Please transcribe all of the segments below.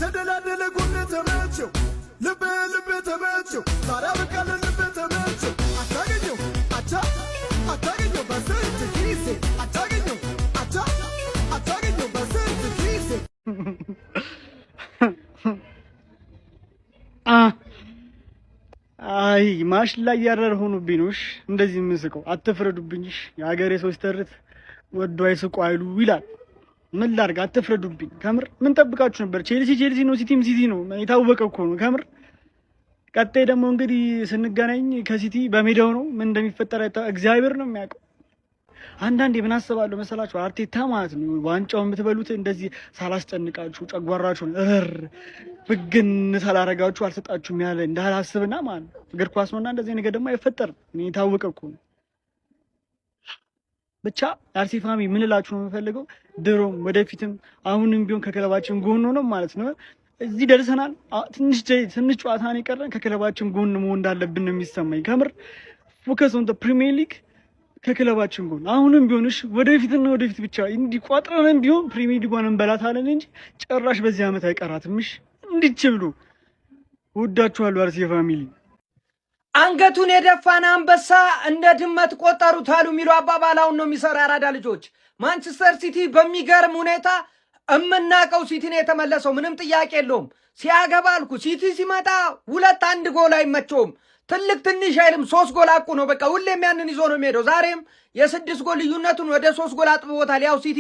ተደላደለ ጎነ ተመቸው ልቤ ተመቸው ታዲያ በቃ ልቤ ተመቸው አታገኘው አታገኘው በስንት ጊዜ አታገኘው በስንት ጊዜ አይ ማሽ ላይ ያረር ሆኖብኝ ነው። እንደዚህ የምንስቀው አትፍረዱብኝሽ። የሀገሬ ሰው ሲተርት ወዶ አይስቁ አይሉ ይላል። ምን ላድርግ? አትፍረዱብኝ። ከምር ምን ጠብቃችሁ ነበር? ቼልሲ ነው፣ ሲቲም ሲቲ ነው። የታወቀ እኮ ነው ከምር። ቀጣይ ደግሞ እንግዲህ ስንገናኝ ከሲቲ በሜዳው ነው። ምን እንደሚፈጠር እግዚአብሔር ነው የሚያውቀው። አንዳንዴ ምን አስባለሁ መሰላችሁ? አርቴታ ማለት ነው ዋንጫውን የምትበሉት እንደዚህ ሳላስጨንቃችሁ ጨጓራችሁን ብግን ሳላረጋችሁ አልሰጣችሁም ያለ እንዳላስብና ማለት ነው። እግር ኳስ ነውና እንደዚህ ነገር ደግሞ አይፈጠርም። የታወቀ እኮ ነው። ብቻ አርሲ ፋሚ ምን እላችሁ ነው የምፈልገው፣ ድሮም ወደፊትም አሁንም ቢሆን ከክለባችን ጎን ነው ማለት ነው። እዚህ ደርሰናል። ትንሽ ጨዋታ ነው የቀረን። ከክለባችን ጎን መሆን እንዳለብን ነው የሚሰማኝ። ከምር ፎከስ ኦን ዘ ፕሪሚየር ሊግ ከክለባችን ጎን አሁንም ቢሆንሽ ወደፊትና ወደፊት ብቻ እንዲቋጥረን ቢሆን ፕሪሚየር ሊጓን እንበላታለን እንጂ ጭራሽ በዚህ ዓመት አይቀራትምሽ። እንዲች ብሎ ወዳችኋለሁ አርሲ ፋሚሊ። አንገቱን የደፋን አንበሳ እንደ ድመት ቆጠሩት አሉ የሚሉ አባባላውን ነው የሚሰራ ያራዳ ልጆች። ማንቸስተር ሲቲ በሚገርም ሁኔታ እምናቀው ሲቲ ነው የተመለሰው። ምንም ጥያቄ የለውም። ሲያገባ አልኩ ሲቲ ሲመጣ 2-1 ጎል አይመቸውም። ትልቅ ትንሽ አይልም። 3 ጎል አቁ ነው በቃ ሁሌም ያንን ይዞ ነው የሚሄደው። ዛሬም የ6 ጎል ልዩነቱን ወደ 3 ጎል አጥብቦታል። ያው ሲቲ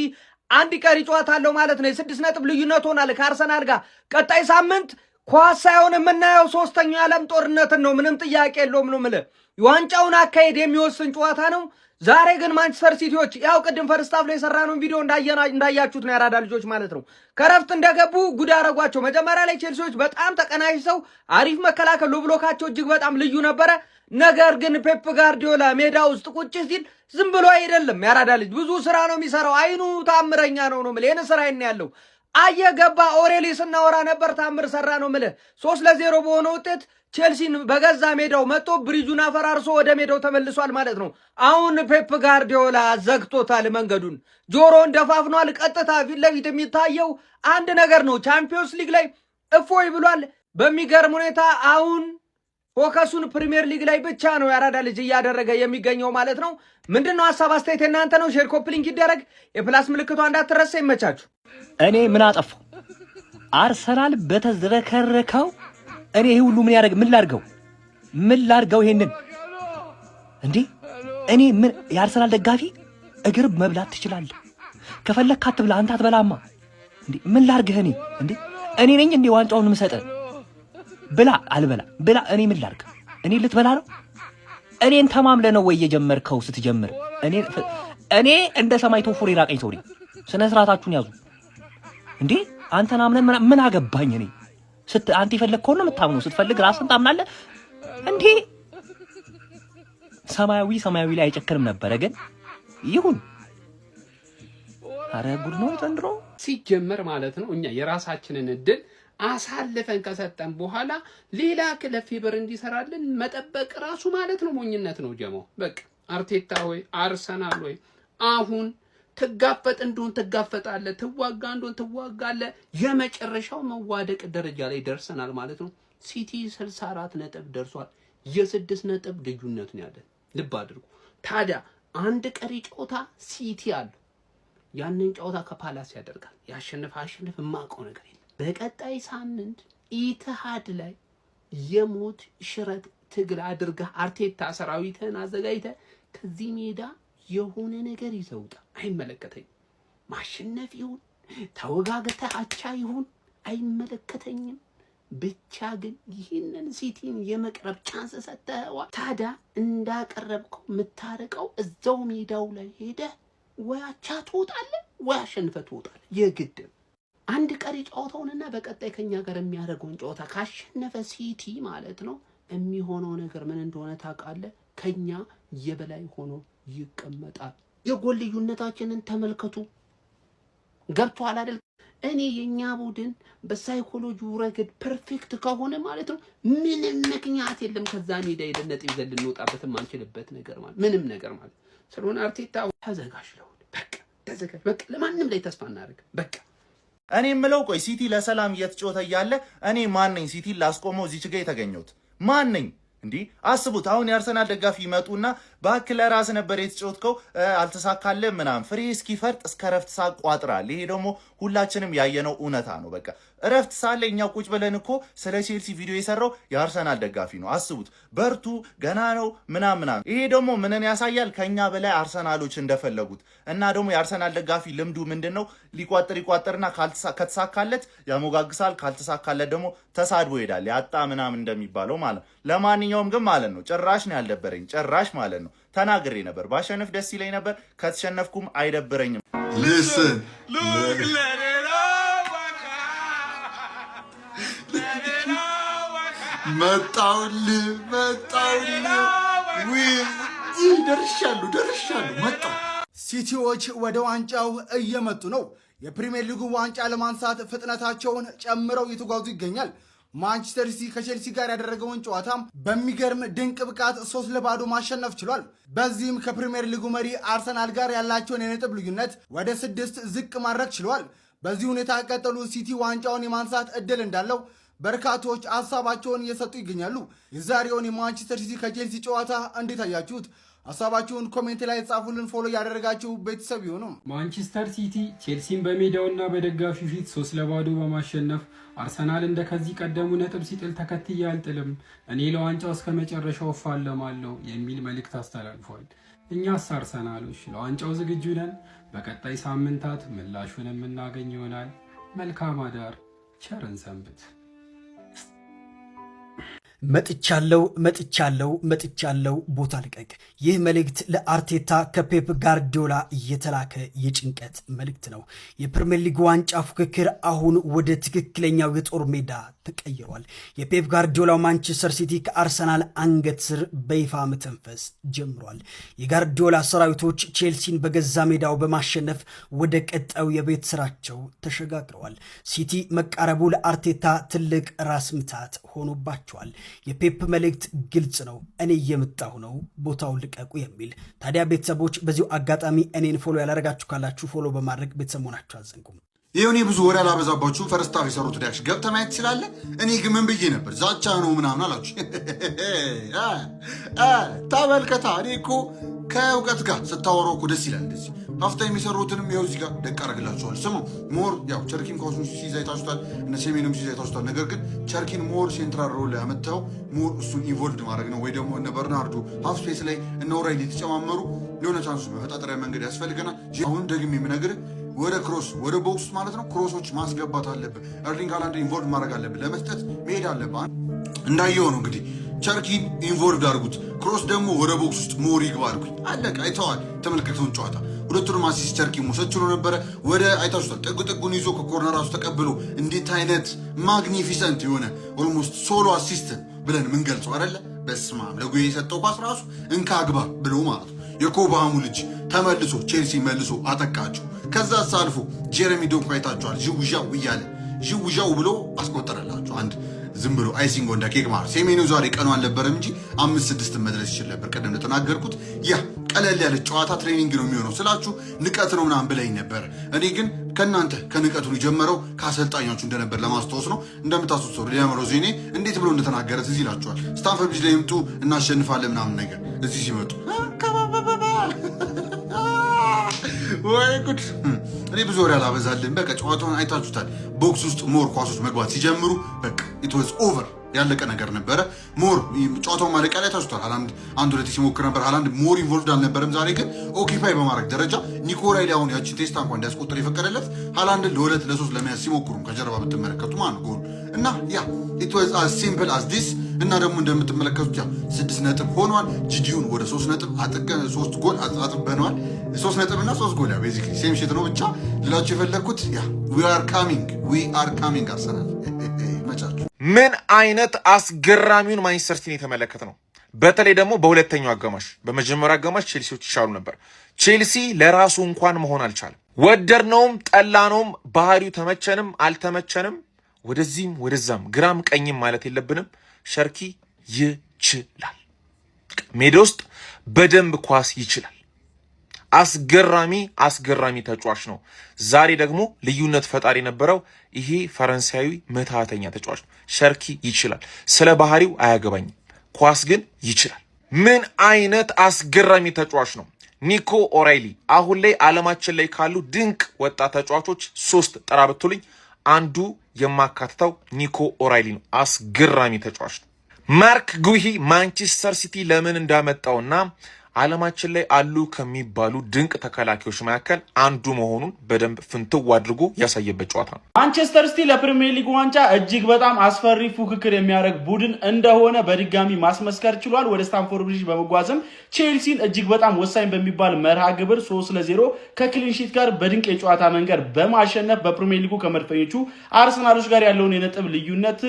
አንድ ቀሪ ጨዋታ አለው ማለት ነው። የ6 ነጥብ ልዩነት ሆናል ከአርሰናል ጋር። ቀጣይ ሳምንት ኳስ ሳይሆን የምናየው 3ኛው የዓለም ጦርነትን ነው። ምንም ጥያቄ የለውም ነው የምልህ። የዋንጫውን አካሄድ የሚወስን ጨዋታ ነው። ዛሬ ግን ማንቸስተር ሲቲዎች ያው ቅድም ፈርስት ሃፍ ላይ የሰራነው ቪዲዮ እንዳያችሁት ነው ያራዳ ልጆች ማለት ነው። ከረፍት እንደገቡ ጉድ አረጓቸው። መጀመሪያ ላይ ቼልሲዎች በጣም ተቀናጅተው አሪፍ መከላከል ብሎካቸው እጅግ በጣም ልዩ ነበረ። ነገር ግን ፔፕ ጋርዲዮላ ሜዳ ውስጥ ቁጭ ሲል ዝም ብሎ አይደለም ያራዳ ልጅ ብዙ ስራ ነው የሚሰራው። አይኑ ታምረኛ ነው የምልህ። ይሄን ስራ ያለው አየገባ ኦሬሊ ስናወራ ነበር። ታምር ሰራ ነው የምልህ። 3-0 በሆነ ውጤት ቼልሲን በገዛ ሜዳው መጥቶ ብሪጁን አፈራርሶ ወደ ሜዳው ተመልሷል ማለት ነው። አሁን ፔፕ ጋርዲዮላ ዘግቶታል መንገዱን፣ ጆሮን ደፋፍኗል። ቀጥታ ፊት ለፊት የሚታየው አንድ ነገር ነው። ቻምፒዮንስ ሊግ ላይ እፎይ ብሏል በሚገርም ሁኔታ። አሁን ፎከሱን ፕሪሚየር ሊግ ላይ ብቻ ነው ያራዳ ልጅ እያደረገ የሚገኘው ማለት ነው። ምንድነው ሀሳብ አስተያየት እናንተ ነው። ሼር ኮፕ ሊንክ ይደረግ። የፕላስ ምልክቷ እንዳትረሳ። ይመቻችሁ። እኔ ምን አጠፋው? አርሰናል በተዝረከረከው እኔ ይሄ ሁሉ ምን ያደርግ? ምን ላድርገው? ይሄንን እንዴ እኔ ምን የአርሰናል ደጋፊ እግር መብላት ትችላለህ። ከፈለክ አትብላ፣ አንተ አትበላማ እንዴ? ምን ላድርግህ? እኔ ነኝ እንዴ ዋንጫውን የምሰጠህ? ብላ አልበላ ብላ እኔ ምን ላድርግ? እኔ ልትበላ ነው? እኔን ተማምለ ነው ወይ የጀመርከው? ስትጀምር እኔ እንደ ሰማይ ቶፎር ይራቀኝ ሰው ነኝ። ስነ ስርዓታችሁን ያዙ እንዴ! አንተን አምነን ምን አገባኝ እኔ? አንተ የፈለግከውን ነው የምታምነው። ስትፈልግ ራስን ታምናለህ እንዴ? ሰማያዊ ላይ አይጨክርም ነበረ ግን ይሁን። አረ ጉድ ነው ዘንድሮ ሲጀመር ማለት ነው። እኛ የራሳችንን እድል አሳልፈን ከሰጠን በኋላ ሌላ ክለብ ፌቨር እንዲሰራልን መጠበቅ ራሱ ማለት ነው ሞኝነት ነው ጀማው። በቃ አርቴታ ወይ አርሰናል ወይ አሁን ትጋፈጥ እንደሆን ትጋፈጣለህ፣ ትዋጋ እንደሆን ትዋጋለህ። የመጨረሻው መዋደቅ ደረጃ ላይ ደርሰናል ማለት ነው። ሲቲ 64 ነጥብ ደርሷል። የ6 ነጥብ ልዩነት ነው ያለን። ልብ አድርጉ። ታዲያ አንድ ቀሪ ጨዋታ ሲቲ አለ። ያንን ጨዋታ ከፓላስ ያደርጋል። ያሸንፍ የማውቀው ነገር የለም። በቀጣይ ሳምንት ኢትሃድ ላይ የሞት ሽረት ትግል አድርገህ አርቴታ ሰራዊትህን አዘጋጅተህ ከዚህ ሜዳ የሆነ ነገር ይዘውጣ። አይመለከተኝም። ማሸነፍ ይሁን ተወጋግተህ አቻ ይሁን አይመለከተኝም። ብቻ ግን ይህንን ሲቲን የመቅረብ ቻንስ ሰጥተኸዋል። ታዲያ እንዳቀረብከው የምታርቀው እዛው ሜዳው ላይ ሄደህ ወይ አቻ ትወጣለህ ወይ አሸንፈህ ትወጣለህ። የግድ አንድ ቀሪ ጨዋታውንና በቀጣይ ከኛ ጋር የሚያደርገውን ጨዋታ ካሸነፈ ሲቲ ማለት ነው የሚሆነው ነገር ምን እንደሆነ ታውቃለህ? ከኛ የበላይ ሆኖ ይቀመጣል። የጎል ልዩነታችንን ተመልከቱ። ገብቷል አይደል? እኔ የኛ ቡድን በሳይኮሎጂው ረገድ ፐርፌክት ከሆነ ማለት ነው ምንም ምክንያት የለም ከዛ ሜዳ ሄደን ነጥብ ይዘን ልንወጣበት የማንችልበት ነገር ማለት ምንም ነገር ማለት ስለሆነ አርቴታ ተዘጋጅ። በቃ ተዘጋጅ። በቃ ለማንም ላይ ተስፋ እናደርግ። በቃ እኔ የምለው ቆይ ሲቲ ለሰላም እየተጫወተ እያለ እኔ ማን ነኝ ሲቲ ላስቆመው እዚች ጋር የተገኘሁት ማን ነኝ? እንዲህ አስቡት። አሁን የአርሰናል ደጋፊ ይመጡና ባክለ ራስ ነበር የተጫወትከው አልተሳካለ ምናምን ፍሬ እስኪፈርጥ እስከ ረፍት ሰዓት ቋጥራል። ይሄ ደግሞ ሁላችንም ያየነው እውነታ ነው። በቃ ረፍት ሳለ እኛ ቁጭ ብለን እኮ ስለ ቼልሲ ቪዲዮ የሰራው የአርሰናል ደጋፊ ነው። አስቡት። በርቱ ገና ነው ምናምን። ይሄ ደግሞ ምንን ያሳያል? ከኛ በላይ አርሰናሎች እንደፈለጉት እና ደግሞ የአርሰናል ደጋፊ ልምዱ ምንድነው? ሊቋጥርና ከተሳካለት ያሞጋግሳል፣ ካልተሳካለት ደግሞ ተሳድቦ ይሄዳል። ያጣ ምናምን እንደሚባለው ማለት። ለማንኛውም ግን ማለት ነው ጭራሽ ነው ያልደበረኝ፣ ጭራሽ ማለት ነው። ተናግሬ ነበር ባሸነፍ ደስ ይለኝ ነበር፣ ከተሸነፍኩም አይደብረኝም። Listen. መጣሁልህ ደርሻለሁ መጣሁ። ሲቲዎች ወደ ዋንጫው እየመጡ ነው። የፕሪሚየር ሊጉ ዋንጫ ለማንሳት ፍጥነታቸውን ጨምረው እየተጓዙ ይገኛል። ማንቸስተር ሲቲ ከቼልሲ ጋር ያደረገውን ጨዋታም በሚገርም ድንቅ ብቃት 3-0 ማሸነፍ ችሏል። በዚህም ከፕሪሚየር ሊጉ መሪ አርሰናል ጋር ያላቸውን የነጥብ ልዩነት ወደ 6 ዝቅ ማድረግ ችሏል። በዚህ ሁኔታ ቀጠሉ ሲቲ ዋንጫውን የማንሳት እድል እንዳለው በርካቶች ሀሳባቸውን እየሰጡ ይገኛሉ። የዛሬውን የማንቸስተር ሲቲ ከቼልሲ ጨዋታ እንዴት አያችሁት? ሀሳባችሁን ኮሜንት ላይ ጻፉልን። ፎሎ ያደረጋችሁ ቤተሰብ ይሁኑ። ማንቸስተር ሲቲ ቼልሲን በሜዳውና በደጋፊ ፊት 3-0 በማሸነፍ አርሰናል እንደ ከዚህ ቀደሙ ነጥብ ሲጥል ተከትዬ አልጥልም፣ እኔ ለዋንጫው እስከ መጨረሻው እፋለማለሁ የሚል መልእክት አስተላልፏል። እኛስ አርሰናሎች ለዋንጫው ዝግጁ ነን። በቀጣይ ሳምንታት ምላሹን የምናገኝ ይሆናል። መልካም አዳር፣ ቸርን ሰንብት። መጥቻለው ቦታ ልቀቅ። ይህ መልእክት ለአርቴታ ከፔፕ ጋርዲዮላ እየተላከ የጭንቀት መልእክት ነው። የፕሪሚየር ሊግ ዋንጫ ፉክክር አሁን ወደ ትክክለኛው የጦር ሜዳ ተቀይሯል። የፔፕ ጋርዲዮላው ማንቸስተር ሲቲ ከአርሰናል አንገት ስር በይፋ መተንፈስ ጀምሯል። የጋርዲዮላ ሰራዊቶች ቼልሲን በገዛ ሜዳው በማሸነፍ ወደ ቀጣዩ የቤት ስራቸው ተሸጋግረዋል። ሲቲ መቃረቡ ለአርቴታ ትልቅ ራስ ምታት ሆኖባቸዋል። የፔፕ መልእክት ግልጽ ነው። እኔ እየመጣሁ ነው፣ ቦታውን ልቀቁ የሚል። ታዲያ ቤተሰቦች በዚሁ አጋጣሚ እኔን ፎሎ ያላረጋችሁ ካላችሁ ፎሎ በማድረግ ቤተሰብ መሆናችሁ አዘንጉም። ይሁን ብዙ ወሬ አላበዛባችሁ። ፈርስታፍ የሰሩት ሪያክሽን ገብተህ ማየት ትችላለህ። እኔ ግን ምን ብዬ ነበር? ዛቻ ነው ምናምን አላችሁ። ተመልከታ። እኔ እኮ ከእውቀት ጋር ስታወራው እኮ ደስ ይላል። እንደዚህ ሀፍታ የሚሰሩትንም ይኸው እዚህ ጋር ደቅ አደርግላችኋል። ስሙ ሞር ያው ቸርኪን ካውሱን ሲይዛ አይታችሁታል፣ እነ ሴሜንም ሲይዛ አይታችሁታል። ነገር ግን ቸርኪን ሞር ሴንትራል ሮል ላይ ያመጣው ሞር እሱን ኢንቮልቭድ ማድረግ ነው። ወይ ደግሞ እነ በርናርዶ ሀፍ ስፔስ ላይ እነ ኦራይሊ የተጨማመሩ የሆነ ቻንሱ መፈጣጠሪያ መንገድ ያስፈልገናል። አሁን ደግሜ የምነግርህ ወደ ክሮስ ወደ ቦክስ ማለት ነው ክሮሶች ማስገባት አለብህ። ኤርሊንግ ሃላንድ ኢንቮልቭ ማድረግ አለብህ። ለመስጠት መሄድ አለብህ። እንዳየው ነው እንግዲህ ቸርኪን ኢንቮልቭድ አድርጉት፣ ክሮስ ደግሞ ወደ ቦክስ ውስጥ ሞር ይግባ አልኩኝ። አለቀ። አይተዋል። ተመልክተውን ጨዋታ ሁለቱንም አሲስት ቸርኪ መውሰድ ችሎ ነበረ። ወደ አይታችሁታል። ጥጉን ይዞ ከኮርነር ራሱ ተቀብሎ እንዴት አይነት ማግኒፊሰንት የሆነ ኦልሞስት ሶሎ አሲስት ብለን ምንገልጸው አይደለ? በስማም ለጉ የሰጠው ኳስ ራሱ እንካ አግባ ብሎ ማለት ነው። የኮባሙ ልጅ ተመልሶ ቼልሲ መልሶ አጠቃቸው። ከዛ አልፎ ጄሬሚ ዶንኩ አይታችኋል። ዥውዣው እያለ ዥውዣው ብሎ አስቆጠረላቸው። አንድ ዝም ብሎ አይሲንግ እንደ ኬክ ማለት ሴሜኒው ዛሬ ቀኑ አልነበረም እንጂ 5-6 መድረስ ይችል ነበር። ቀደም እንደተናገርኩት ያ ቀለል ያለ ጨዋታ ትሬኒንግ ነው የሚሆነው ስላችሁ ንቀት ነው ምናምን ብለኝ ነበር። እኔ ግን ከእናንተ ከንቀቱ የጀመረው ከአሰልጣኛችሁ እንደነበር ለማስታወስ ነው። እንደምታስታውሱ ሰው ሊያመሮ ዜኔ እንዴት ብሎ እንደተናገረ ትዝ ይላችኋል። ስታንፈርድ ብሪጅ ላይ ይምጡ እናሸንፋለን ምናምን ነገር እዚህ ሲመጡ ወይ ጉድ። እኔ ብዙ ወሬ አላበዛልን። በቃ ጨዋታውን አይታችሁታል። ቦክስ ውስጥ ሞር ኳሶች መግባት ሲጀምሩ በቃ ኢት ዋዝ ኦቨር ያለቀ ነገር ነበረ። ሞር ጨዋታው ማለቂያ ላይ ታችሁታል። ሃላንድ አንድ ሁለት ሲሞክር ነበር። ሃላንድ ሞር ኢንቮልቭድ አልነበረም። ዛሬ ግን ኦኪፓይ በማድረግ ደረጃ ኒኮላይ ሊያውን ያችን ቴስታ እንኳን እንዲያስቆጥር የፈቀደለት ሃላንድ ለ2 ለ3 ለመያዝ ሲሞክሩ ከጀርባ ብትመለከቱ ማን ጎል እና ያ ኢት ዋዝ አስ ሲምፕል አስ ዲስ። እና ደግሞ እንደምትመለከቱት ያ 6 ነጥብ ሆኗል። ጂጂውን ወደ 3 ነጥብ 3 ጎል አጥበነዋል። 3 ነጥብ እና 3 ጎል ያ ቤዚክሊ ሴም ሺት ነው። ብቻ ልላችሁ የፈለግኩት ያ ዊ አር ካሚንግ አርሰናል መቻችሁ። ምን አይነት አስገራሚውን ማንቸስተር ሲቲን የተመለከት ነው። በተለይ ደግሞ በሁለተኛው አጋማሽ። በመጀመሪያው አጋማሽ ቼልሲዎች ይሻሉ ነበር። ቼልሲ ለራሱ እንኳን መሆን አልቻለም። ወደድነውም ጠላነውም ባህሪው ተመቸንም አልተመቸንም ወደዚህም ወደዛም ግራም ቀኝም ማለት የለብንም። ሸርኪ ይችላል። ሜዳ ውስጥ በደንብ ኳስ ይችላል። አስገራሚ ተጫዋች ነው። ዛሬ ደግሞ ልዩነት ፈጣሪ የነበረው ይሄ ፈረንሳዊ ምትሃተኛ ተጫዋች ነው። ሸርኪ ይችላል፣ ስለ ባህሪው አያገባኝም፣ ኳስ ግን ይችላል። ምን አይነት አስገራሚ ተጫዋች ነው! ኒኮ ኦራይሊ አሁን ላይ ዓለማችን ላይ ካሉ ድንቅ ወጣት ተጫዋቾች 3 ጥራ ብትሉኝ አንዱ የማካትተው ኒኮ ኦራይሊ ነው። አስገራሚ ተጫዋች ነው። ማርክ ጉሂ ማንቸስተር ሲቲ ለምን እንዳመጣውና ዓለማችን ላይ አሉ ከሚባሉ ድንቅ ተከላካዮች መካከል አንዱ መሆኑን በደንብ ፍንትው አድርጎ ያሳየበት ጨዋታ ነው። ማንቸስተር ሲቲ ለፕሪሚየር ሊግ ዋንጫ እጅግ በጣም አስፈሪ ፉክክር የሚያደርግ ቡድን እንደሆነ በድጋሚ ማስመስከር ችሏል። ወደ ስታንፎርድ ብሪጅ በመጓዝም ቼልሲን እጅግ በጣም ወሳኝ በሚባል መርሃ ግብር 3-0 ከክሊንሺት ጋር በድንቅ የጨዋታ መንገድ በማሸነፍ በፕሪሚየር ሊጉ ከመድፈኞቹ አርሰናሎች ጋር ያለውን የነጥብ ልዩነት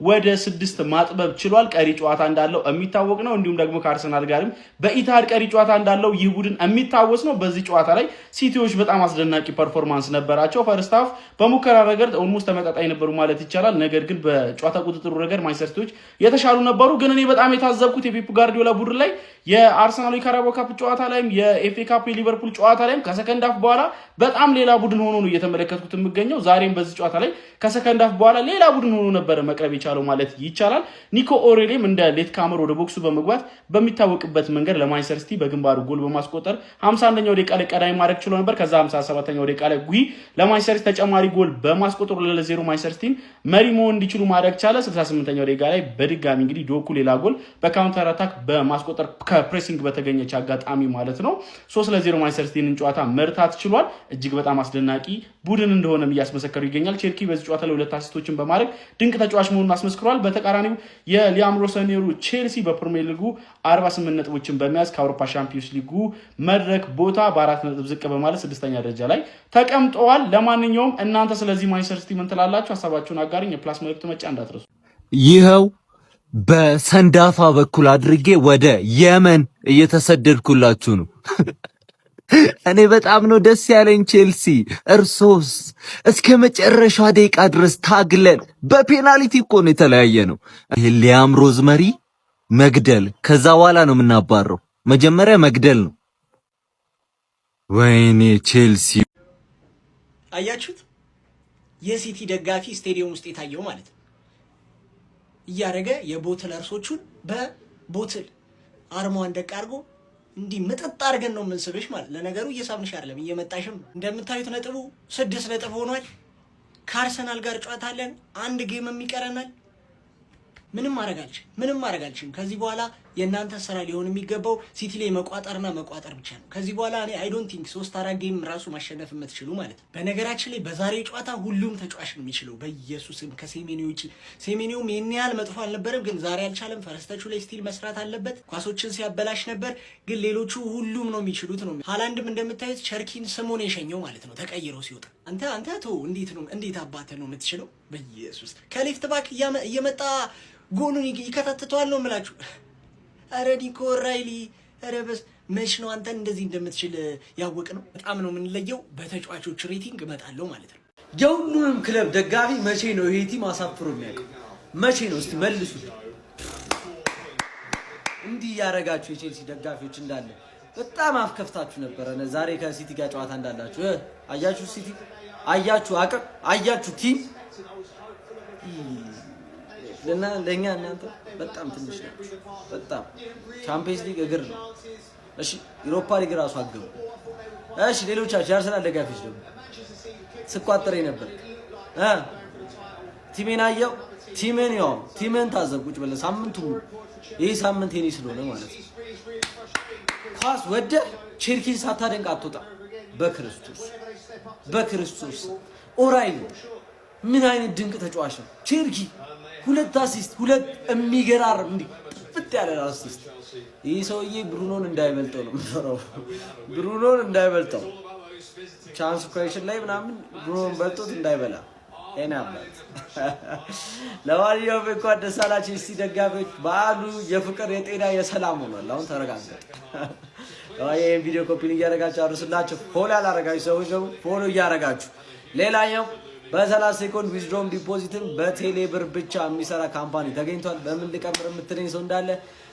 ወደ 6 ማጥበብ ችሏል። ቀሪ ጨዋታ እንዳለው የሚታወቅ ነው። እንዲሁም ደግሞ ከአርሰናል ጋርም በኢታድ ቀሪ ጨዋታ እንዳለው ይህ ቡድን የሚታወስ ነው። በዚህ ጨዋታ ላይ ሲቲዎች በጣም አስደናቂ ፐርፎርማንስ ነበራቸው። ፈርስት ሃፍ በሙከራ ረገድ ኦልሞስት ተመጣጣኝ ነበሩ ማለት ይቻላል። ነገር ግን በጨዋታ ቁጥጥሩ ረገድ ማንቸስተር ሲቲዎች የተሻሉ ነበሩ። ግን እኔ በጣም የታዘብኩት የፔፕ ጋርዲዮላ ቡድን ላይ የአርሰናል የካራባኦ ካፕ ጨዋታ ላይም የኤፍኤ ካፕ የሊቨርፑል ጨዋታ ላይም ከሰከንድ ሃፍ በኋላ በጣም ሌላ ቡድን ሆኖ ነው እየተመለከትኩት የሚገኘው። ዛሬም በዚህ ጨዋታ ላይ ከሰከንድ ሃፍ በኋላ ሌላ ቡድን ሆኖ ነበር መቅረብ የቻለው ማለት ይቻላል። ኒኮ ኦሬሊም እንደ ሌት ካመር ወደ ቦክሱ በመግባት በሚታወቅበት መንገድ ለማንቸስተር ሲቲ በግንባሩ ጎል በማስቆጠር 51ኛው ደቂቃ ላይ ቀዳሚ ማድረግ ችሎ ነበር። ከዛ 57ኛው ደቂቃ ላይ ጉሂ ለማንቸስተር ሲቲ ተጨማሪ ጎል በማስቆጠር 2-0 ማንቸስተር ሲቲ መሪ መሆን እንዲችሉ ማድረግ ቻለ። 68ኛው ደቂቃ ላይ በድጋሚ እንግዲህ ዶኩ ሌላ ጎል በካውንተር አታክ በማስቆጠር ከፕሬሲንግ በተገኘች አጋጣሚ ማለት ነው 3-0 ማንቸስተር ሲቲን ጨዋታ መርታት ችሏል። እጅግ በጣም አስደናቂ ቡድን እንደሆነም እያስመሰከሩ ይገኛል። ቼልሲ በዚህ ጨዋታ ላይ 2 አሲስቶችን በማድረግ ድንቅ ተጫዋች መሆኑን አስመስክሯል። በተቃራኒው የሊያም ሮሰኔሩ ቼልሲ በፕሪሚየር ሊጉ 48 ነጥቦችን በመያዝ ከአውሮፓ ሻምፒዮንስ ሊጉ መድረክ ቦታ በ4 ነጥብ ዝቅ በማለት 6ኛ ደረጃ ላይ ተቀምጠዋል። ለማንኛውም እናንተ ስለዚህ ማንቸስተር ሲቲ ምን ትላላችሁ? ሀሳባችሁን አጋሩኝ። የፕላስ መልእክት መጫ እንዳትረሱ። ይኸው በሰንዳፋ በኩል አድርጌ ወደ የመን እየተሰደድኩላችሁ ነው። እኔ በጣም ነው ደስ ያለኝ። ቼልሲ እርሶስ? እስከ መጨረሻ ደቂቃ ድረስ ታግለን በፔናልቲ እኮ ነው የተለያየ ነው። ሊያም ሮዝመሪ መግደል፣ ከዛ በኋላ ነው የምናባረው። መጀመሪያ መግደል ነው። ወይኔ ቼልሲ! አያችሁት? የሲቲ ደጋፊ ስቴዲየም ውስጥ የታየው ማለት ነው። እያደረገ የቦትል እርሶቹን በቦትል አርማዋን ደቅ አድርጎ እንዲህ መጠጥ አድርገን ነው የምንስብሽ ማለት። ለነገሩ እየሳብንሽ አይደለም እየመጣሽም። እንደምታዩት ነጥቡ 6 ነጥብ ሆኗል። ከአርሰናል ጋር ጨዋታ አለን። 1 ጌምም ይቀረናል። ምንም ማድረግ አልችልም። ከዚህ በኋላ የእናንተ ስራ ሊሆን የሚገባው ሲቲ ላይ መቋጠርና መቋጠር ብቻ ነው። ከዚህ በኋላ እኔ አይ ዶንት ቲንክ 3-4 ጌም ራሱ ማሸነፍ የምትችሉ ማለት ነው። በነገራችን ላይ በዛሬው ጨዋታ ሁሉም ተጫዋች ነው የሚችለው። በኢየሱስም ከሴሜኒዮ ውጪ። ሴሜኒዮም ይሄን ያህል መጥፎ አልነበረም፣ ግን ዛሬ አልቻለም። ፈረስተቹ ላይ ስቲል መስራት አለበት። ኳሶችን ሲያበላሽ ነበር፣ ግን ሌሎቹ ሁሉም ነው የሚችሉት ነው። ሃላንድም እንደምታዩት ቸርኪን ስሞን የሸኘው ማለት ነው ተቀይሮ ሲወጣ። አንተ ቶ እንዴት አባተ ነው የምትችለው? በኢየሱስ ከሌፍት ባክ እየመጣ ጎኑን ይከታተተዋል ነው የምላችሁ። አረ ኒኮ ኦራይሊ ረበስ መች ነው አንተን እንደዚህ እንደምትችል ያወቅ ነው። በጣም ነው የምንለየው። በተጫዋቾች ሬቲንግ እመጣለሁ ማለት ነው። የሁሉንም ክለብ ደጋፊ መቼ ነው ይሄ ቲም አሳፍሮ የሚያውቀው? መቼ ነው? እስቲ መልሱ። እንዲህ ያረጋችሁ የቼልሲ ደጋፊዎች እንዳለ በጣም አፍከፍታችሁ ነበረ። ዛሬ ከሲቲ ጋር ጨዋታ እንዳላችሁ አያችሁ። ሲቲ አያችሁ፣ አቅም አያችሁ። ቲም ለኛ እናንተ በጣም ትንሽ ነው። በጣም ቻምፒየንስ ሊግ እግር ነው። እሺ ዩሮፓ ሊግ ራሱ አገቡ። እሺ ሌሎቻችሁ የአርሰናል ደጋፊዎች ደግሞ ስቋጠረ ነበር ቲሜን አየው። ቲሜን ታዘብ ቁጭ ብለህ ሳምንቱ ይሄ ሳምንት የኔ ስለሆነ ማለት ነው። ኳስ ወደ ቼልሲን ሳታደንቅ አትወጣ። በክርስቶስ ኦራይሊ ምን አይነት ድንቅ ተጫዋች ነው። ቼልሲ 2 አሲስት 2 የሚገራርም እንዲህ ፍጥ ያለ አሲስት። ይህ ሰውዬ ብሩኖን እንዳይበልጠው ነው የምፈራው። ብሩኖን እንዳይበልጠው ቻንስ ክሬሽን ላይ ምናምን ብሩኖን በልጦት እንዳይበላ ኤናባት። ለማንኛውም እንኳን ደስ አላችሁ የሲቲ ደጋፊዎች። በዓሉ የፍቅር የጤና የሰላም ሆኗል። አሁን ተረጋግጠ ይሄን ቪዲዮ ኮፒ እያደረጋችሁ አድርሱላችሁ። ፎሎ ያላረጋችሁ ሰዎች ደግሞ ፎሎ እያደረጋችሁ። ሌላኛው በ30 ሴኮንድ ዊዝድሮም ዲፖዚትን በቴሌ ብር ብቻ የሚሰራ ካምፓኒ ተገኝቷል። በምን ልቀምር የምትለኝ ሰው እንዳለ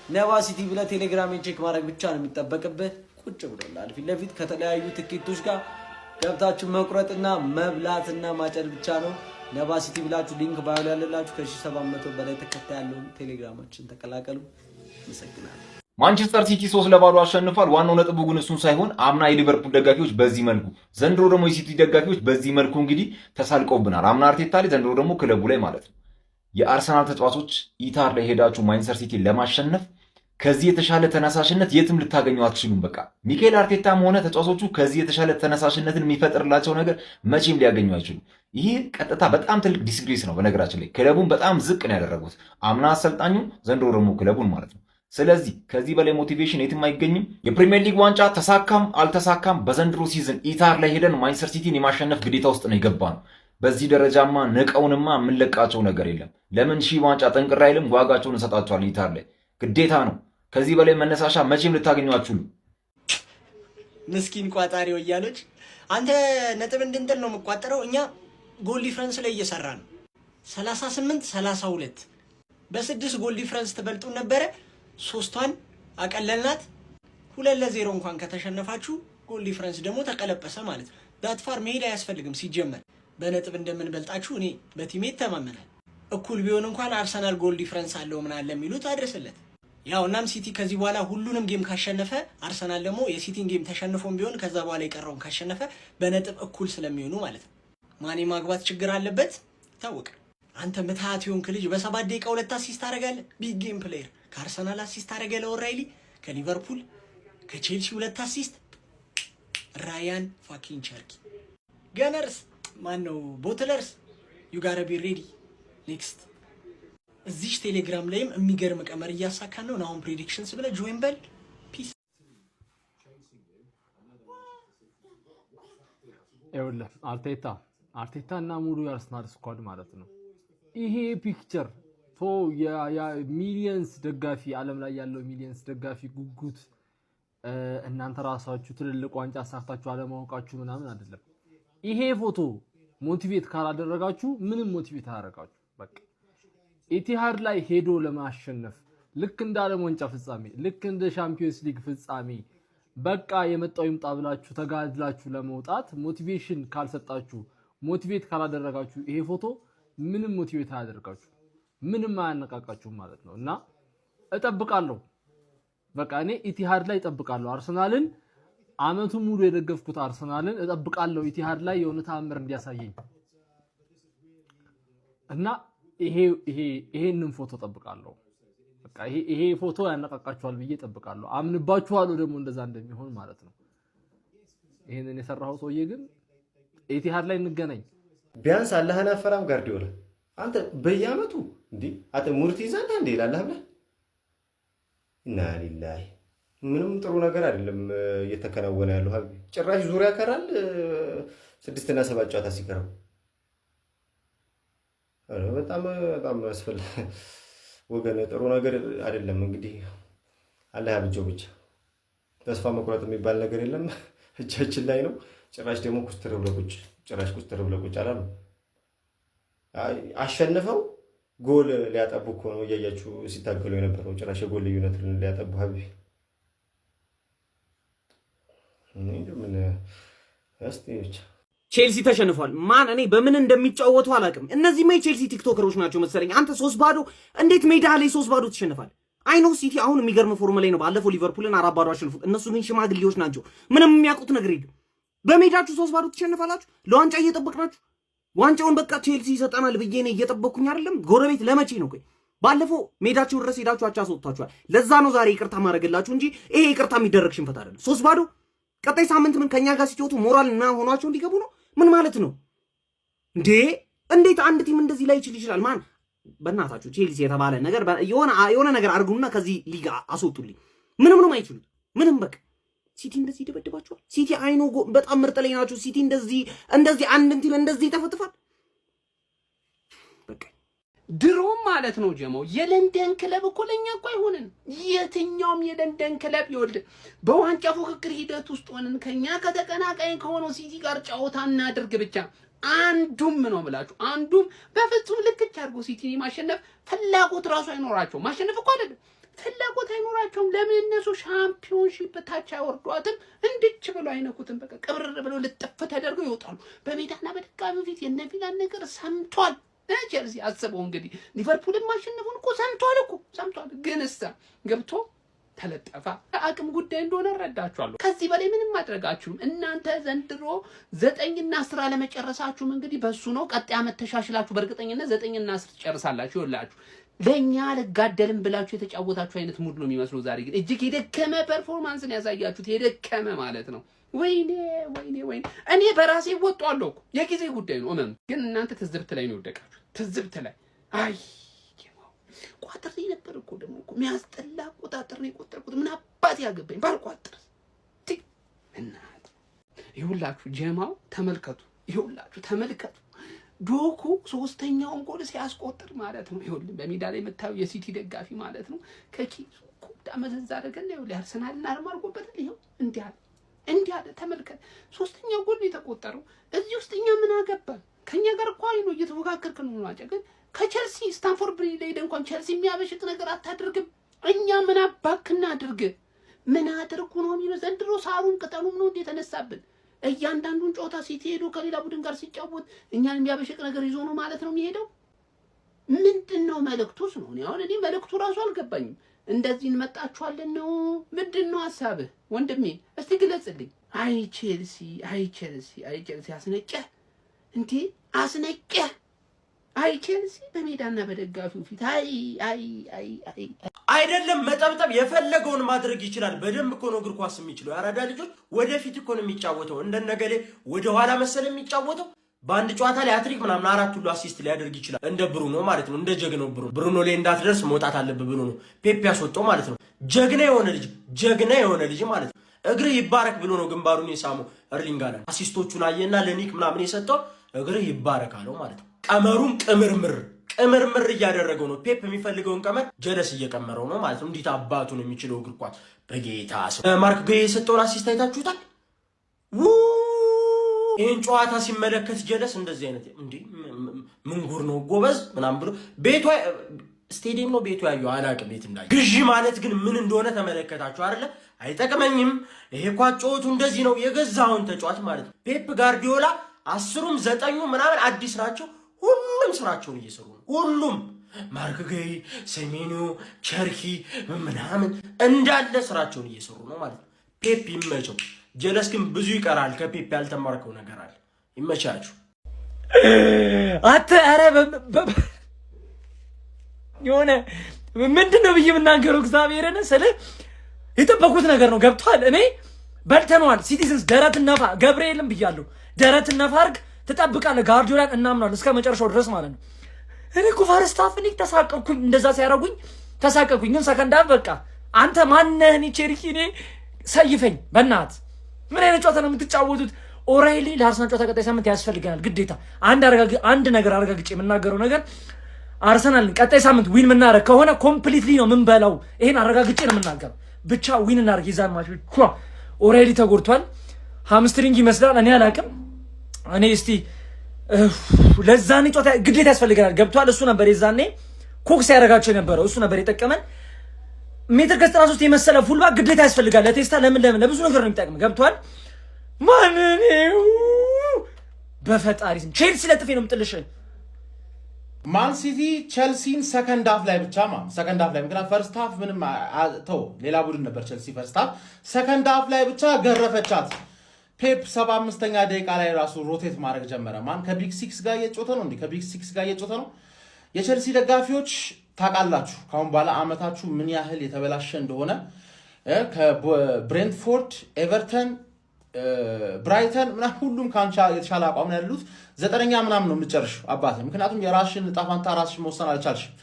ነባ ሲቲ ብለህ ቴሌግራሜን ቼክ ማድረግ ብቻ ነው የሚጠበቅብህ። ቁጭ ብሎላል ፊት ለፊት ከተለያዩ ትኬቶች ጋር ገብታችሁ መቁረጥና መብላትና ማጨድ ብቻ ነው። ነባ ሲቲ ብላችሁ ሊንክ ባዮ ላይ ያለላችሁ ከ1700 በላይ ተከታይ ያለው ቴሌግራማችን ተቀላቀሉ። አመሰግናለሁ። ማንቸስተር ሲቲ 3-0 አሸንፏል። ዋናው ነጥቡ ግን እሱን ሳይሆን አምና የሊቨርፑል ደጋፊዎች በዚህ መልኩ፣ ዘንድሮ ደግሞ የሲቲ ደጋፊዎች በዚህ መልኩ እንግዲህ ተሳልቀውብናል። አምና አርቴታ ላይ፣ ዘንድሮ ደግሞ ክለቡ ላይ ማለት ነው። የአርሰናል ተጫዋቾች ኢታር ላይ ሄዳችሁ ማንቸስተር ሲቲ ለማሸነፍ ከዚህ የተሻለ ተነሳሽነት የትም ልታገኙ አትችሉም። በቃ ሚካኤል አርቴታም ሆነ ተጫዋቾቹ ከዚህ የተሻለ ተነሳሽነትን የሚፈጥርላቸው ነገር መቼም ሊያገኙ አይችሉም። ይህ ቀጥታ በጣም ትልቅ ዲስግሬስ ነው። በነገራችን ላይ ክለቡን በጣም ዝቅ ነው ያደረጉት። አምና አሰልጣኙ፣ ዘንድሮ ደግሞ ክለቡን ማለት ነው። ስለዚህ ከዚህ በላይ ሞቲቬሽን የትም አይገኝም። የፕሪሚየር ሊግ ዋንጫ ተሳካም አልተሳካም በዘንድሮ ሲዝን ኢታር ላይ ሄደን ማንቸስተር ሲቲን የማሸነፍ ግዴታ ውስጥ ነው የገባ ነው። በዚህ ደረጃማ ንቀውንማ የምንለቃቸው ነገር የለም። ለምን ሺህ ዋንጫ ጠንቅር አይልም? ዋጋቸውን እንሰጣቸዋለን። ኢታር ላይ ግዴታ ነው። ከዚህ በላይ መነሳሻ መቼም ልታገኙ አትችሉም። ምስኪን ቋጣሪ ወያሎች፣ አንተ ነጥብ እንድንጥል ነው የምቋጠረው። እኛ ጎል ዲፍረንስ ላይ እየሰራ ነው። 38-32 በ6 ጎል ዲፍረንስ ትበልጡን ነበረ። 3ቷን አቀለልናት። 2-0 እንኳን ከተሸነፋችሁ ጎል ዲፍረንስ ደግሞ ተቀለበሰ ማለት ነው። ዳትፋር መሄድ አያስፈልግም። ሲጀመር በነጥብ እንደምንበልጣችሁ እኔ በቲሜ ተማመናል። እኩል ቢሆን እንኳን አርሰናል ጎል ዲፍረንስ አለው ምን አለ የሚሉት አድርስለት። ያው እናም ሲቲ ከዚህ በኋላ ሁሉንም ጌም ካሸነፈ፣ አርሰናል ደግሞ የሲቲን ጌም ተሸንፎም ቢሆን ከዛ በኋላ የቀረውን ካሸነፈ በነጥብ እኩል ስለሚሆኑ ማለት ነው። ማኔ ማግባት ችግር አለበት ይታወቃል። አንተ ምትሃት የሆንክ ልጅ በ7 ደቂቃ 2 አሲስት ታደርጋለህ። ቢግ ጌም ፕሌየር። ከአርሰናል አሲስት ታደርጋለህ ለኦራይሊ፣ ከሊቨርፑል ከቼልሲ 2 አሲስት። ራያን ፋኪንግ ቸርኪ። ገነርስ ማን ነው? ቦትለርስ ዩ ጋራ ቢ ሬዲ ኔክስት። እዚህ ቴሌግራም ላይም የሚገርም ቀመር እያሳካን ነው። አሁን ፕሬዲክሽንስ ብለ ጆይን በል። ፒስ። ይኸውልህ አርቴታ እና ሙሉ የአርሰናል ስኳድ ማለት ነው። ይሄ ፒክቸር ሚሊየንስ ደጋፊ ዓለም ላይ ያለው ሚሊየንስ ደጋፊ ጉጉት እናንተ ራሳችሁ ትልልቅ ዋንጫ አሳክታችሁ አለማወቃችሁ ምናምን አይደለም። ይሄ ፎቶ ሞቲቬት ካላደረጋችሁ ምንም ሞቲቬት አያደርጋችሁ። በቃ ኢቲሃድ ላይ ሄዶ ለማሸነፍ ልክ እንደ ዓለም ዋንጫ ፍጻሜ፣ ልክ እንደ ሻምፒዮንስ ሊግ ፍጻሜ በቃ የመጣው ይምጣ ብላችሁ ተጋድላችሁ ለመውጣት ሞቲቬሽን ካልሰጣችሁ፣ ሞቲቬት ካላደረጋችሁ ይሄ ፎቶ ምንም ሞቲቬት አያደርጋችሁ፣ ምንም አያነቃቃችሁም ማለት ነው። እና እጠብቃለሁ፣ በቃ እኔ ኢቲሃድ ላይ እጠብቃለሁ። አርሰናልን አመቱን ሙሉ የደገፍኩት አርሰናልን እጠብቃለሁ ኢቲሃድ ላይ የሆነ ተአምር እንዲያሳየኝ እና ይሄንን ፎቶ እጠብቃለሁ። በቃ ይሄ ፎቶ ያነቃቃችኋል ብዬ እጠብቃለሁ። አምንባችኋለሁ ደግሞ እንደዛ እንደሚሆን ማለት ነው። ይሄንን የሰራው ሰውዬ ግን ኢቲሃድ ላይ እንገናኝ። ቢያንስ አላህን አፈራም ጋርዲዮላ። አንተ በየአመቱ እንዴ አተ ሙርቲ ይዛል እንዴ ላላህ ብለህ እና ሊላሂ ምንም ጥሩ ነገር አይደለም እየተከናወነ ያለው። ሀቢ ጭራሽ ዙሪያ ከራል 6 እና 7 ጨዋታ ሲቀረው በጣም ያስፈል ወገን ጥሩ ነገር አይደለም። እንግዲህ አላህ ያብጀው ብቻ። ተስፋ መቁረጥ የሚባል ነገር የለም፣ እጃችን ላይ ነው። ጭራሽ ደግሞ ኩስተር ብለው ቁጭ አላሉ። አሸንፈው ጎል ሊያጠቡ እኮ ነው እያያችሁ ሲታገሉ የነበረው። ጭራሽ የጎል ልዩነት ሊያጠቡ ሀቢ ቼልሲ ተሸንፏል። ማን እኔ በምን እንደሚጫወቱ አላውቅም። እነዚህማ የቼልሲ ቲክቶከሮች ናቸው መሰለኝ። አንተ 3-0 እንዴት ሜዳ ላይ 3-0 ትሸንፋል? አይኖ ሲቲ አሁን የሚገርም ፎርም ላይ ነው። ባለፈው ሊቨርፑልን 4-0 አሸንፉት። እነሱ ግን ሽማግሌዎች ናቸው፣ ምንም የሚያውቁት ነገር የለም። በሜዳችሁ 3-0 ትሸንፋላችሁ። ለዋንጫ እየጠበቅናችሁ ዋንጫውን በቃ ቼልሲ ይሰጠናል ብዬ እኔ እየጠበቅኩኝ አይደለም። ጎረቤት ለመቼ ነው? ቆይ ባለፈው ሜዳችሁ ድረስ ሄዳችሁ አቻ አስወጥታችኋል። ለዛ ነው ዛሬ ይቅርታ ማድረግላችሁ እንጂ ይሄ ይቅርታ የሚደረግ ሽንፈት አይደለም። 3-0 ቀጣይ ሳምንት ምን ከኛ ጋር ሲጫወቱ ሞራል እና ሆኗቸው እንዲገቡ ነው? ምን ማለት ነው እንዴ? እንዴት አንድ ቲም እንደዚህ ላይ ይችላል? ማን በእናታችሁ ቼልሲ የተባለ ነገር የሆነ ነገር አድርጉና ከዚህ ሊጋ አስወጡልኝ። ምንም ነው አይችሉት። ምንም በቃ ሲቲ እንደዚህ ይደበድባቸዋል። ሲቲ አይኖ በጣም ምርጥ ላይ ናቸው። ሲቲ እንደዚህ አንድ እንትን እንደዚህ ይተፈትፋል። በቃ ድሮም ማለት ነው ጀማው የለንደን ክለብ እኮ ለኛ እኮ አይሆንን። የትኛውም የለንደን ክለብ ይወልድ በዋንጫ ፉክክር ሂደት ውስጥ ሆነን ከኛ ከተቀናቃኝ ከሆነው ሲቲ ጋር ጨዋታ እናድርግ ብቻ አንዱም ነው ብላችሁ አንዱም በፍጹም ልክች አድርጎ ሲቲን ማሸነፍ ፍላጎት ራሱ አይኖራቸው። ማሸነፍ እኮ አይደለም ፍላጎት አይኖራቸውም። ለምን እነሱ ሻምፒዮንሺፕ ታች አይወርዷትም? እንድች ብሎ አይነኩትም። በቃ ቅብር ብለው ልጥፍ ተደርገው ይወጣሉ። በሜዳና በደጋፊው ፊት የነቪላን ነገር ሰምቷል። ቼልሲ አስበው እንግዲህ ሊቨርፑልን ማሸነፉን እኮ ሰምቷል። ግን እሳ ገብቶ ተለጠፋ። አቅም ጉዳይ እንደሆነ እረዳችኋለሁ። ከዚህ በላይ ምንም ማድረጋችሁም እናንተ ዘንድሮ 9 እና 10 ለመጨረሳችሁም እንግዲህ በሱ ነው። ቀጣይ ዓመት ተሻሽላችሁ በእርግጠኝነት 9 እና 10 ትጨርሳላችሁ። ይኸውላችሁ ለኛ ለጋደልም ብላችሁ የተጫወታችሁ አይነት ሙድ ነው የሚመስለው። ዛሬ ግን እጅግ የደከመ ፐርፎርማንስን ያሳያችሁት፣ የደከመ ማለት ነው። ወይኔ እኔ በራሴ ወጣለሁ እኮ የጊዜ ጉዳይ ነው። ግን እናንተ ትዝብት ላይ ነው የወደቃችሁ። ትዝብት ላይ አይ ቋጥሬ ነበር እኮ ደግሞ እኮ የሚያስጠላ ቁጣጥር ነው የቆጠርኩት። ምን አባት ያገባኝ ባልቋጥር እና ይሁላችሁ ጀማው ተመልከቱ። ዶኩ 3ኛውን ጎል ሲያስቆጥር ማለት ነው። ይሁን በሜዳ ላይ የምታዩ የሲቲ ደጋፊ ማለት ነው ከኪሱ ኩዳ መዘዝ አደረገና ይሁን አርሰናልን አርማ አድርጎበታል። ይሁን እንዲህ አለ ተመልከት። 3ኛው ጎል የተቆጠረው እዚህ ውስጥ እኛ ምን አገባን? ከኛ ጋር እኮ አይኑ እየተፎካከርክ ነው ማለት ግን ከቸልሲ ስታንፎርድ ብሪጅ ላይ እንኳን ቸልሲ የሚያበሽቅ ነገር አታድርግም። እኛ ምን አባክና አድርግ ምን አድርጉ ነው የሚለው። ዘንድሮ ሳሩን ቅጠሉም ነው እንዴ ተነሳብን። እያንዳንዱን ጨዋታ ሲቲ ሄዶ ከሌላ ቡድን ጋር ሲጫወት እኛን የሚያበሽቅ ነገር ይዞ ነው ማለት ነው የሚሄደው። ምንድነው መልእክቱስ ነው? እኔ መልእክቱ ራሱ አልገባኝም። እንደዚህ እንመጣችኋለን ነው ምንድነው ሐሳብህ ወንድሜ? እስቲ ግለጽልኝ። አይ ቼልሲ አስነቀህ እንዴ አስነቀህ። አይ ቼልሲ በሜዳና በደጋፊው ፊት አይደለም መጠብጠብ የፈለገውን ማድረግ ይችላል። በደንብ እኮ ነው እግር ኳስ የሚችለው። ያራዳ ልጆች ወደፊት እኮ ነው የሚጫወተው። እንደነገሌ ወደ ኋላ መሰለ የሚጫወተው። በአንድ ጨዋታ ላይ አትሪክ ምናምን 4 ሁሉ አሲስት ሊያደርግ ይችላል። እንደ ብሩኖ ማለት ነው። እንደ ጀግናው ብሩኖ ላይ እንዳትደርስ መውጣት አለበት ብሎ ነው ፔፕ ያስወጣው ማለት ነው። ጀግና የሆነ ልጅ ማለት ነው። እግር ይባረክ ብሎ ነው ግንባሩን የሳመው ኤርሊንግ ሃላንድ። አሲስቶቹን አየና ለኒክ ምናምን የሰጠው እግር ይባረክ አለው ማለት ነው። ቀመሩን ቅምርምር እያደረገው ነው። ፔፕ የሚፈልገውን ቀመር ጀለስ እየቀመረው ነው ማለት ነው። እንዴት አባቱ ነው የሚችለው እግር ኳስ በጌታ ሰው። ማርክ ጌ የሰጠውን አሲስት አይታችሁታል? ይህን ጨዋታ ሲመለከት ጀለስ እንደዚህ አይነት እንዴ ምንጉር ነው ጎበዝ ምናምን ብሎ ቤቱ ስቴዲየም ነው ቤቱ ያየው አላቅም ቤት እንዳይ። ግዢ ማለት ግን ምን እንደሆነ ተመለከታችሁ አይደለ? አይጠቅመኝም ይሄ ኳጮቱ እንደዚህ ነው የገዛውን ተጫዋች ማለት ነው። ፔፕ ጋርዲዮላ 10ም 9ም ምናምን አዲስ ናቸው። ሁሉም ስራቸውን እየሰሩ ነው። ሁሉም ማርክ ጌይ፣ ሴሜኒዮ፣ ቸርኪ ምናምን እንዳለ ስራቸውን እየሰሩ ነው ማለት ነው። ፔፕ ይመቸው። ጀለስ ግን ብዙ ይቀራል። ከፔፕ ያልተማርከው ነገር አለ። ይመቻችሁ። ኧረ የሆነ ምንድነው ብዬ የምናገረው እግዚአብሔርን ስለ የጠበቁት ነገር ነው። ገብቷል። እኔ በልተነዋል። ሲቲዝንስ ደረት ነፋ ገብርኤልም ብያለሁ። ደረት ነፋ አድርግ ትጠብቃለህ። ጋርዲዮላን እናምናለን እስከ መጨረሻው ድረስ ማለት ነው። እኔ እኮ ፈርስት ሃፍ እኔ ተሳቀቅኩኝ። እንደዛ ሲያደርጉኝ ተሳቀቅኩኝ። ግን ሰከንድ ሃፍ በቃ አንተ ማነህ? እኔ ቼልሲ እኔ ሰይፈኝ በእናትህ ምን አይነት ጨዋታ ነው የምትጫወቱት? ኦራይሊ ለአርሰናል ጨዋታ ቀጣይ ሳምንት ያስፈልገናል ግዴታ። አንድ ነገር አረጋግጬ የምናገረው ነገር አርሰናል ቀጣይ ሳምንት ዊን የምናደርግ ከሆነ ኮምፕሊትሊ ነው የምንበላው። ይሄን አረጋግጬ ነው የምናገረው። ብቻ ዊን እናደርግ የዛን ማች። ኦራይሊ ተጎድቷል፣ ሃምስትሪንግ ይመስላል። እኔ አላቅም። እኔ እስቲ ለዛኔ ጨዋታ ግዴታ ያስፈልገናል። ገብቷል። እሱ ነበር የዛኔ ኮክስ ያደረጋቸው የነበረው እሱ ነበር የጠቀመን። ሜትር ከ93 የመሰለ ፉልባክ ግዴታ ያስፈልጋል ለቴስታ። ለምን ለብዙ ነገር ነው የሚጠቅም። ገብቷል። ማን ነው በፈጣሪ ስም ቼልሲ ለጥፌ ነው የምጥልሽ። ማን ሲቲ ቼልሲን ሰከንድ ሃፍ ላይ ብቻ ሰከንድ ሃፍ ላይ ምክንያቱም ፈርስት ሃፍ ምንም ተው ሌላ ቡድን ነበር ቼልሲ። ፈርስት ሃፍ ሰከንድ ሃፍ ላይ ብቻ ገረፈቻት። ፔፕ 75ኛ ደቂቃ ላይ ራሱ ሮቴት ማድረግ ጀመረ። ማን ከቢግ ሲክስ ጋር እየጮተ ነው ከቢግ ሲክስ ጋር እየጮተ ነው። የቼልሲ ደጋፊዎች ታውቃላችሁ ካሁን በኋላ አመታችሁ ምን ያህል የተበላሸ እንደሆነ። ከብሬንትፎርድ፣ ኤቨርተን፣ ብራይተን ምናምን ሁሉም ካንቻ የተሻለ አቋም ነው ያሉት። 9ኛ ምናምን ነው የምትጨርሺው አባቴ። ምክንያቱም የራስሽን ዕጣ ፈንታ ራስሽ መወሰን አልቻልሽም።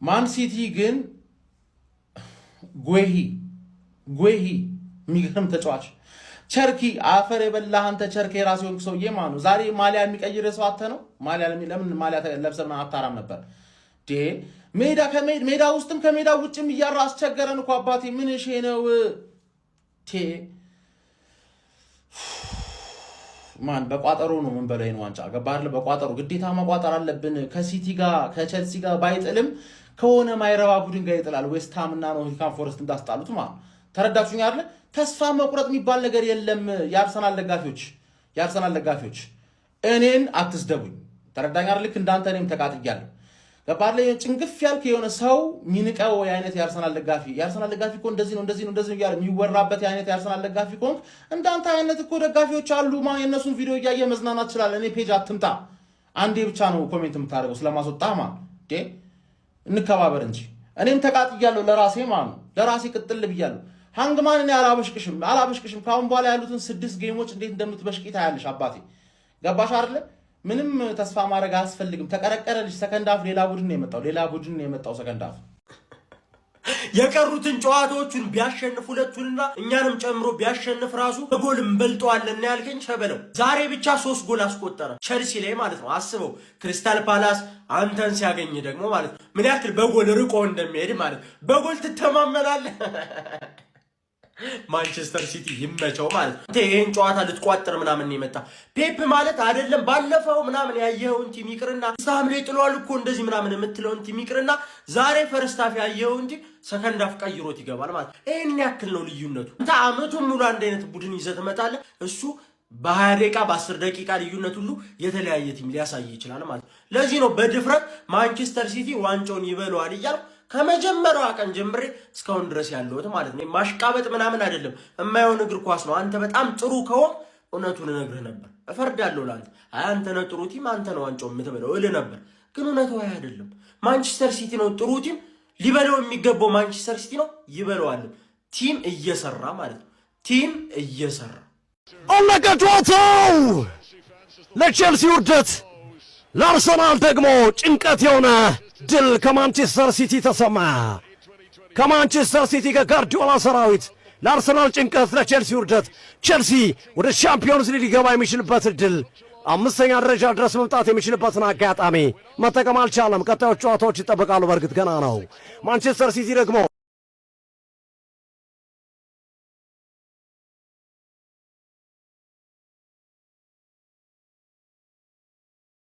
ማን ሲቲ ግን ጎሂ የሚገርም ተጫዋች ቸርኪ አፈር የበላህ አንተ ቸርኪ የራስ የሆንክ ሰውዬ ማለት ነው። ዛሬ ማሊያ የሚቀይር ሰው አተ ነው። ማሊያ ለምን ማሊያ ለብሰን አታራም ነበር? ሜዳ ውስጥም ከሜዳ ውጭም እያራ አስቸገረን እኮ አባቴ። ምን እሺ ነው ማን በቋጠሮ ነው ምን በላይ ነው ዋንጫ ገባህ? በቋጠሮ ግዴታ መቋጠር አለብን። ከሲቲ ጋር ከቸልሲ ጋር ባይጥልም ከሆነ ማይረባ ቡድን ጋር ይጥላል። ዌስትሃም እና ኖቲንግሃም ፎረስት እንዳስጣሉት ማለት ተረዳችሁኝ አይደል? ተስፋ መቁረጥ የሚባል ነገር የለም። የአርሰናል ደጋፊዎች እኔን አትስደቡኝ። ተረዳኝ አይደል? ልክ እንዳንተ እኔም ተቃጥያለሁ። ገባህ? ጭንግፍ ያልክ የሆነ ሰው ሚንቀው አይነት የአርሰናል ደጋፊ እኮ እንደዚህ ነው እያለ የሚወራበት አይነት የአርሰናል ደጋፊ እኮ እንዳንተ አይነት እኮ ደጋፊዎች አሉ። የእነሱን ቪዲዮ እያየ መዝናናት ትችላለህ። እኔ ፔጅ አትምጣ። አንዴ ብቻ ነው ኮሜንት የምታደርገው ስለማስወጣ እንከባበር እንጂ እኔም ተቃጥያለሁ ለራሴ ማለት ነው። ለራሴ ቅጥል ብያለሁ። ሃንግማን እኔ አላበሽቅሽም። ከአሁን በኋላ ያሉትን 6 ጌሞች እንዴት እንደምትበሽቂ ታያለሽ አባቴ። ገባሽ አይደለ? ምንም ተስፋ ማድረግ አያስፈልግም። ተቀረቀረልሽ። ሰከንድ ሃፍ ሌላ ቡድን ነው የመጣው ሰከንድ ሃፍ። የቀሩትን ጨዋታዎቹን ቢያሸንፍ ሁለቱንና እኛንም ጨምሮ ቢያሸንፍ ራሱ በጎል እንበልጠዋለን ያልከኝ ሸበለው ዛሬ ብቻ 3 ጎል አስቆጠረ ቸልሲ ላይ ማለት ነው። አስበው ክሪስታል ፓላስ አንተን ሲያገኝ ደግሞ ማለት ነው ምን ያክል በጎል ርቆ እንደሚሄድ ማለት ነው። በጎል ትተማመናለህ። ማንቸስተር ሲቲ ይመቸው ማለት ነው። ይሄን ጨዋታ ልትቋጥር ምናምን የመጣ ፔፕ ማለት አይደለም። ባለፈው ምናምን ያየኸውን ቲም ይቅርና ሳም ላይ ጥሏል እኮ እንደዚህ ምናምን የምትለውን ቲም ይቅርና ዛሬ ፈርስት ሃፍ ያየኸውን እንጂ ሰከንድ ሃፍ ቀይሮት ይገባል ማለት ይሄን ያክል ነው ልዩነቱ። አንተ አመቱን ሙሉ አንድ አይነት ቡድን ይዘህ ትመጣለህ። እሱ በ20 ደቂቃ በ10 ደቂቃ ልዩነት ሁሉ የተለያየ ቲም ሊያሳይ ይችላል ማለት ነው። ለዚህ ነው በድፍረት ማንቸስተር ሲቲ ዋንጫውን ይበለዋል እያልኩ ከመጀመሪያው ቀን ጀምሬ እስካሁን ድረስ ያለሁት ማለት ነው። ማሽቃበጥ ምናምን አይደለም፣ የማይሆን እግር ኳስ ነው። አንተ በጣም ጥሩ ከሆነ እውነቱን እነግርህ ነበር፣ እፈርዳለሁ ለአንተ። አንተ ነህ ጥሩ ቲም፣ አንተ ነው ዋንጫው የምትበለው እልህ ነበር። ግን እውነቱ አይደለም። ማንቸስተር ሲቲ ነው ጥሩ ቲም፣ ሊበለው የሚገባው ማንቸስተር ሲቲ ነው፣ ይበለዋል። ቲም እየሰራ ማለት ነው። ቲም እየሰራ አለቀ ጨዋታው። ለቼልሲ ውርደት፣ ለአርሰናል ደግሞ ጭንቀት የሆነ ድል ከማንቸስተር ሲቲ ተሰማ። ከማንቸስተር ሲቲ ከጋርዲዮላ ሰራዊት ለአርሰናል ጭንቀት፣ ለቼልሲ ውርደት። ቼልሲ ወደ ቻምፒዮንስ ሊግ ሊገባ የሚችልበት ድል፣ 5ኛ ደረጃ ድረስ መምጣት የሚችልበትን አጋጣሚ መጠቀም አልቻለም። ቀጣዮች ጨዋታዎች ይጠበቃሉ። በእርግጥ ገና ነው። ማንቸስተር ሲቲ ደግሞ